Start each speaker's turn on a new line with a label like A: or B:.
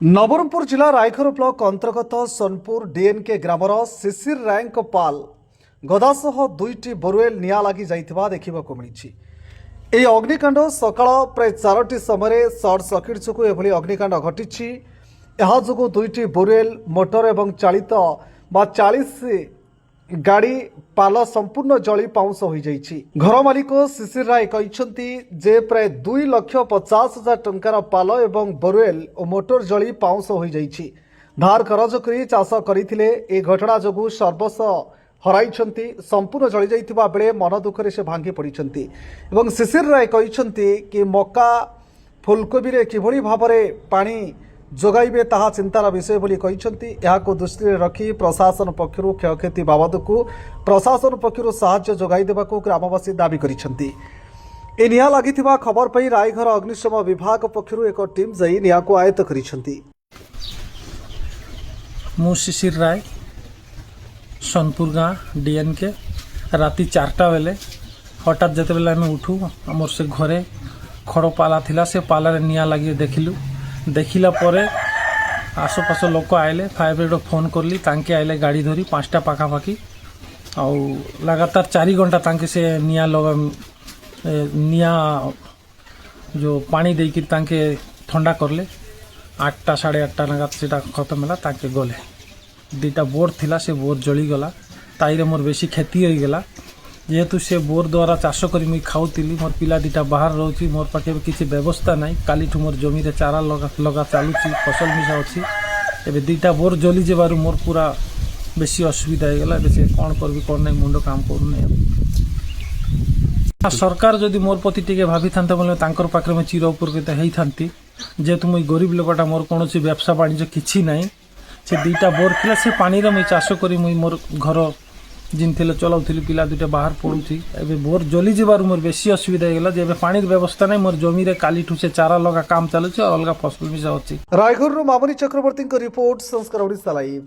A: नवरंगपुर जिला रायघर ब्लॉक अंतर्गत Sonpur DNK grammar शिशिर राय पाल गदासह दुईटी borewell निया लगी जाइथिबा देखिबाकु मिलिछि। एही अग्निकांड सकाळ प्राय 4टी समय सर्ट सर्किट जोगु एभली अग्निकांड घटिछि। एहा जोगु दुईटी बोरवेल मोटर एवं चालित बा 40 गाड़ी पाल संपूर्ण जली पाउंस हो जाइछि। घर मालिक शिशिर राय कहते जे प्राय 2,50,000 टंकार पाल एवं बोरवेल और मोटर जली पाउंस हो जाइछि। धार करज करी चाष करथिले ए घटना जोगु सर्वस हराइछंती। संपूर्ण जली जाइथिबा बेले मन दुखरे से भांगी पड़िछंती एवं शिशिर राय कहते कि मक्का फुलकोबी रे किभली भाबरे पानी जोगाइबे ताहा चिंतार विषय बोली कहते। यहाको दृष्टि रखी प्रशासन पक्षरु क्षयक्षति बाबदकु प्रशासन पक्षरु साहाय्य जोगाई देबाकु ग्रामवासी दाबी करिसेंती। ए निया लागिथिबा खबर पई रायघर अग्निशम विभाग पक्षरु एक टीम जाई नियाको आयत्त करिसेंती।
B: मु शिशिर राय सोनपुर गाँ डीएनके राति 4टा बेले हठात जिते बेले आम उठू आमर से घरे खड़ पाला थिला से पालारे निया लगी देखिलु। देखिला परे आसपास लोक आइले फायर ब्रिगेड फोन करली तांके आइले गाड़ी धरी 5टा पाखापाखी आउ लगातार 4 घंटा तांके से निया निया जो पानी देकर तांके ठंडा करले 8टा 8:30 नागाद से खत्म है तांके गले। 2टा बोर थिला से बोर जली गला ताईरे मोर बेसी क्षति हो गला। जेहेतु से बोर द्वारा चाष करी मुई खाऊली मोर पिला 2टा बाहर रोची मोर पाखे किसी व्यवस्था नहीं। काली मोर जमी रे चारा लगा चलुची फसल मिसा अच्छी एवं 2टा बोर जली जबार मोर पूरा बेसी असुविधा हो गला। से कौन करबी कौन नहीं मुंड काम करूना। सरकार जदि मोर प्रति टिके भाभी था बोले तांकर पाखे मैं चिर उपकृत होती। जेहेतु मुई गरीब लोकटा मोर कौन व्यवसा वाणिज्य किसी ना से 2टा बोर थिला से पानी रे मुई चाष करी मुई मोर घर जिन थे चलाऊली पिला 2टा बाहर पड़ुची एवं बोर जली जबार मोर बेसी असुविधा हो गला। जे पानी व्यवस्था नहीं मोर जमी रे काली से चारा लगा काम चलुचे और अलग फसल मिसा अच्छी।
A: रायघर मामनी चक्रवर्ती रिपोर्ट संस्कार ओडिशा लाइव।